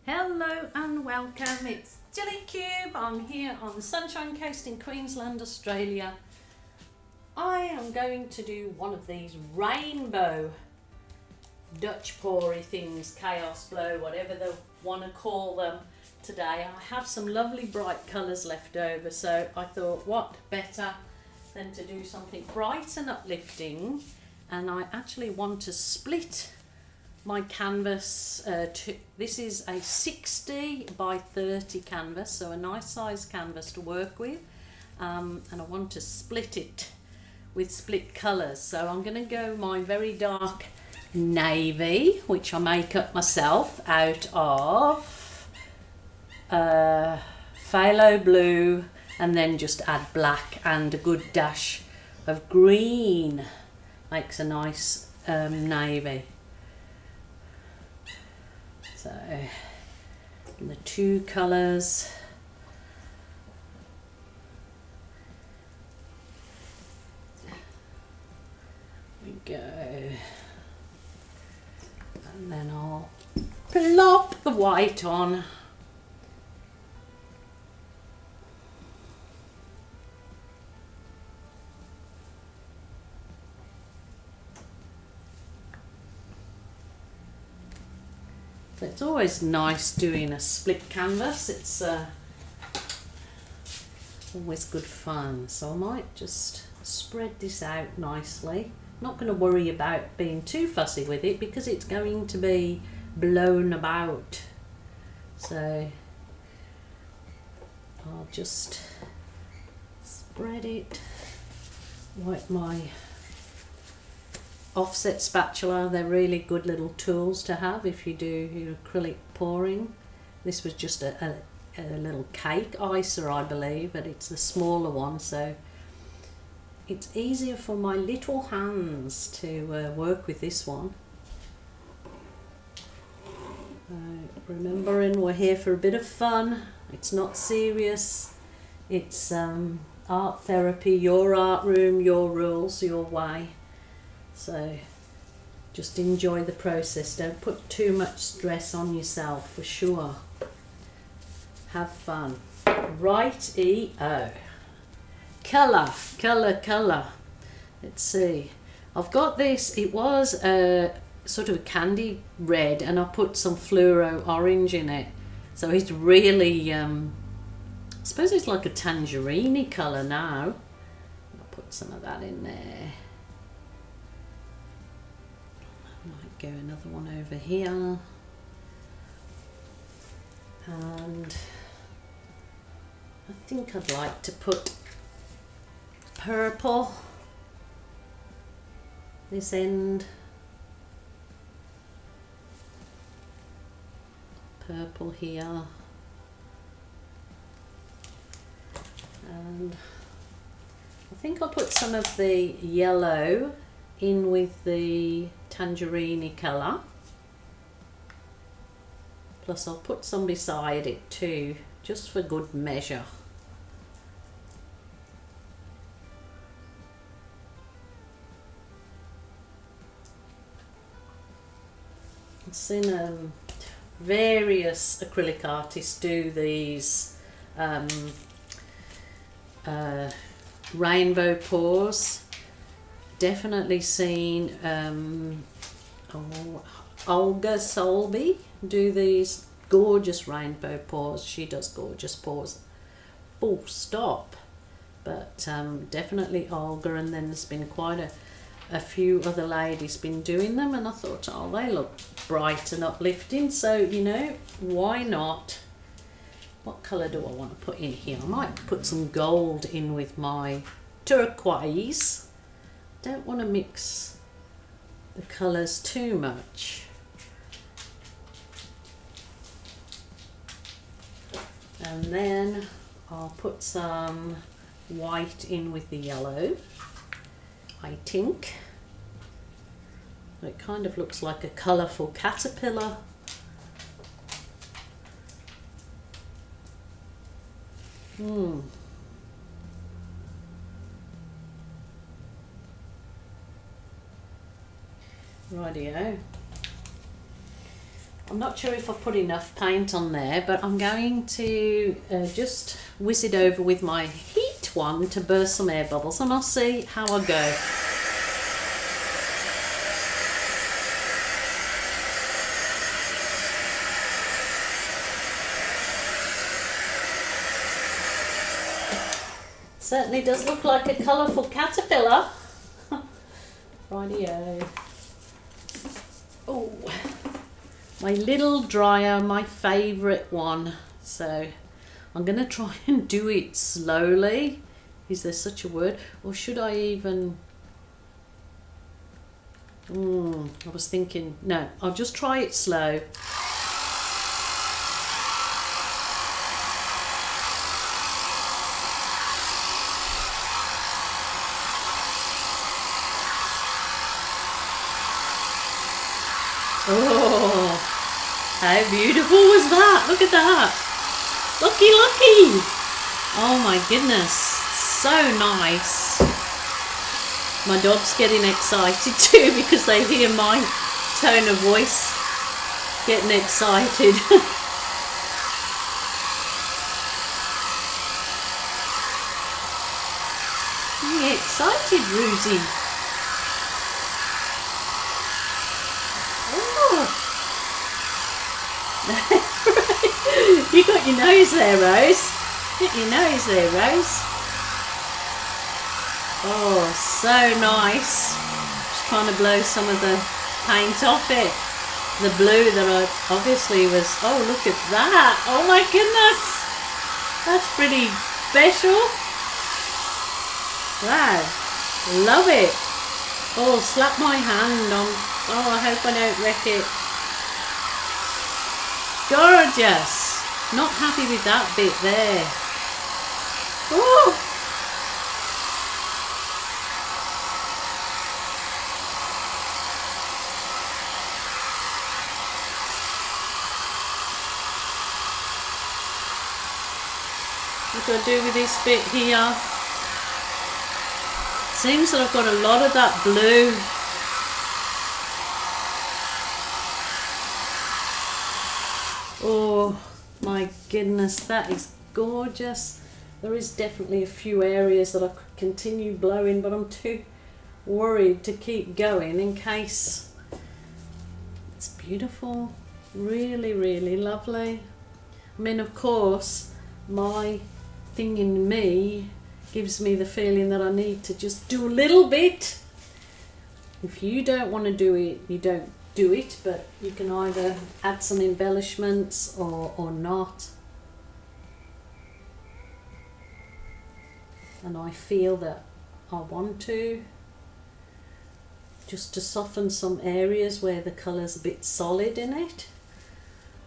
Hello and welcome, it's Jelly Cube. I'm here on the Sunshine Coast in Queensland, Australia. I am going to do one of these rainbow Dutch poury things, chaos flow, whatever they want to call them today. I have some lovely bright colours left over, so I thought what better than to do something bright and uplifting. And I actually want to split my canvas. This is a 60 by 30 canvas, so a nice size canvas to work with, and I want to split it with split colours. So I'm going to go my very dark navy, which I make up myself out of phthalo blue, and then just add black and a good dash of green. Makes a nice navy. So the two colours, we go, and then I'll plop the white on. So it's always nice doing a split canvas, it's always good fun. So I might just spread this out nicely. Not going to worry about being too fussy with it because it's going to be blown about. So I'll just spread it, wipe my offset spatula. They're really good little tools to have if you do your acrylic pouring. This was just a little cake icer, I believe, but it's the smaller one, so it's easier for my little hands to work with this one. Remembering we're here for a bit of fun, it's not serious, it's art therapy, your art room, your rules, your way. So just enjoy the process, don't put too much stress on yourself, for sure. Have fun. Right-e-o. Colour, colour, colour. Let's see. I've got this, it was a sort of a candy red and I put some fluoro orange in it. So it's really, I suppose it's like a tangerine colour now. I'll put some of that in there. Might go another one over here, and I think I'd like to put purple this end, purple here, and I think I'll put some of the yellow in with the tangerine colour, plus I'll put some beside it too, just for good measure. I've seen various acrylic artists do these rainbow pours. Definitely seen Olga Solby do these gorgeous rainbow pours. She does gorgeous pours, full stop. But definitely Olga, and then there's been quite a few other ladies been doing them, and I thought, oh, they look bright and uplifting, so you know, why not? What colour do I want to put in here? I might put some gold in with my turquoise. Don't want to mix the colours too much. And then I'll put some white in with the yellow, I think. It kind of looks like a colourful caterpillar. Rightio. I'm not sure if I've put enough paint on there, but I'm going to just whiz it over with my heat one to burst some air bubbles, and I'll see how I go. Certainly does look like a colourful caterpillar. Rightio. Oh, my little dryer, my favourite one. So I'm going to try and do it slowly. Is there such a word? Or should I even... I was thinking, no, I'll just try it slow. Oh, how beautiful was that? Look at that. Looky, looky. Oh my goodness. So nice. My dog's getting excited too because they hear my tone of voice getting excited. Are you excited, Rosie? You got your nose there, Rose. Get your nose there, Rose. Oh, so nice. Just trying to blow some of the paint off it. The blue that I obviously was... Oh, look at that. Oh my goodness. That's pretty special. Wow. Love it. Oh, slap my hand on... Oh, I hope I don't wreck it. Gorgeous. Not happy with that bit there. Oh. What do I do with this bit here? Seems that I've got a lot of that blue. Oh my goodness, that is gorgeous. There is definitely a few areas that I could continue blowing, but I'm too worried to keep going in case. It's beautiful. Really, really lovely. I mean, of course, my thing in me gives me the feeling that I need to just do a little bit. If you don't want to do it, you don't do it, but you can either add some embellishments or not. And I feel that I want to, just to soften some areas where the colour's a bit solid in it.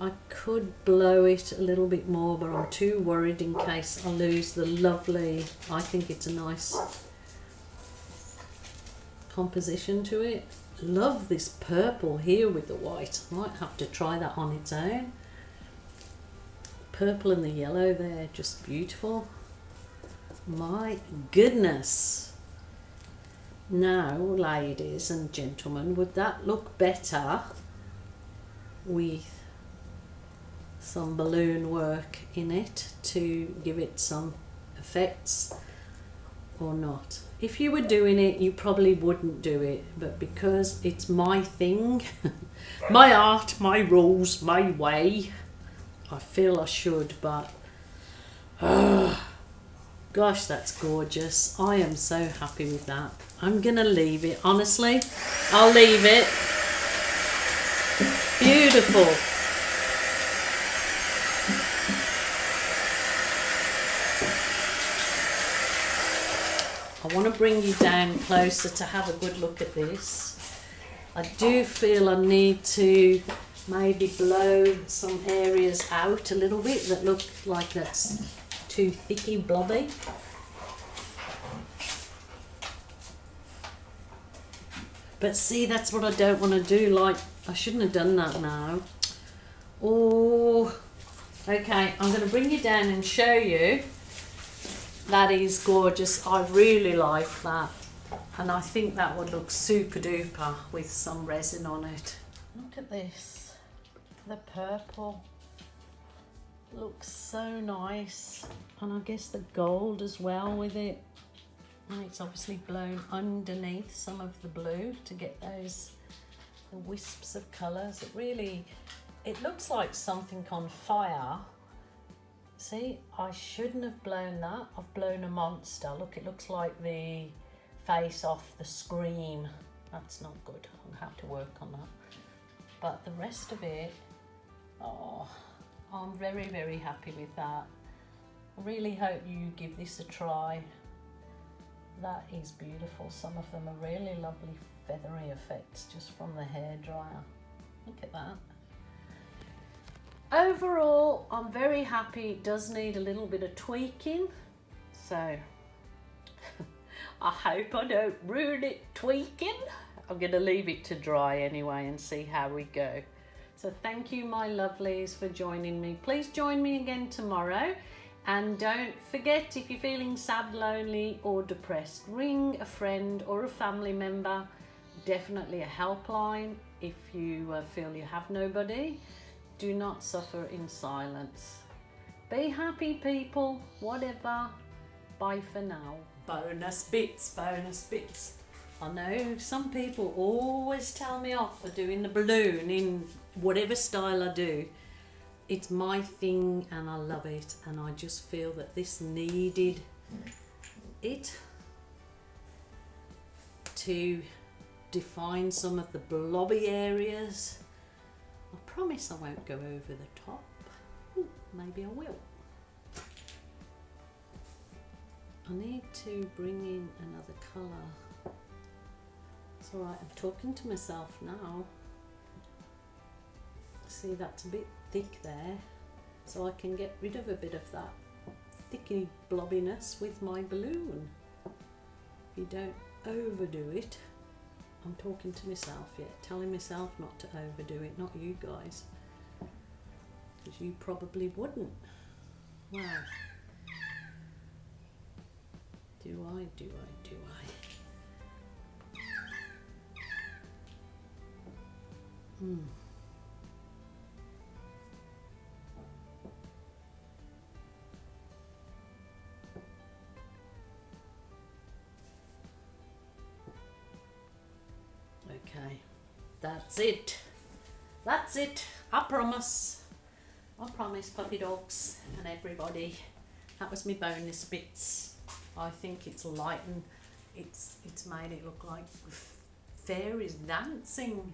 I could blow it a little bit more, but I'm too worried in case I lose the lovely, I think it's a nice composition to it. Love this purple here with the white. I might have to try that on its own. Purple and the yellow there, just beautiful. My goodness. Now, ladies and gentlemen, would that look better with some balloon work in it to give it some effects or not? If you were doing it, you probably wouldn't do it, but because it's my thing, my art, my rules, my way, I feel I should. But gosh, that's gorgeous. I am so happy with that. I'm gonna leave it, honestly. I'll leave it. Beautiful. I want to bring you down closer to have a good look at this. I do feel I need to maybe blow some areas out a little bit that look like that's too thicky, blobby. But see, that's what I don't want to do. Like, I shouldn't have done that now. Oh, okay, I'm going to bring you down and show you. That is gorgeous. I really like that, and I think that would look super duper with some resin on it. Look at this. The purple looks so nice, and I guess the gold as well with it, and it's obviously blown underneath some of the blue to get those the wisps of colours. It looks like something on fire. See, I shouldn't have blown that. I've blown a monster. Look, it looks like the face off the Scream. That's not good. I'll have to work on that. But the rest of it, oh, I'm very, very happy with that. I really hope you give this a try. That is beautiful. Some of them are really lovely feathery effects just from the hairdryer. Look at that. Overall, I'm very happy. It does need a little bit of tweaking, so I hope I don't ruin it tweaking. I'm going to leave it to dry anyway and see how we go. So thank you, my lovelies, for joining me. Please join me again tomorrow. And don't forget, if you're feeling sad, lonely or depressed, ring a friend or a family member. Definitely a helpline if you feel you have nobody. Do not suffer in silence. Be happy, people, whatever. Bye for now. Bonus bits, bonus bits. I know some people always tell me off for doing the balloon in whatever style I do. It's my thing and I love it, and I just feel that this needed it to define some of the blobby areas. I promise I won't go over the top. Ooh, maybe I will. I need to bring in another colour. It's alright, I'm talking to myself now. See, that's a bit thick there, so I can get rid of a bit of that thicky blobbiness with my balloon. If you don't overdo it. I'm talking to myself yet, telling myself not to overdo it, not you guys, because you probably wouldn't. Wow. Do I? Okay, that's it. That's it. I promise. I promise, puppy dogs and everybody. That was my bonus bits. I think it's lightened. It's made it look like fairies dancing.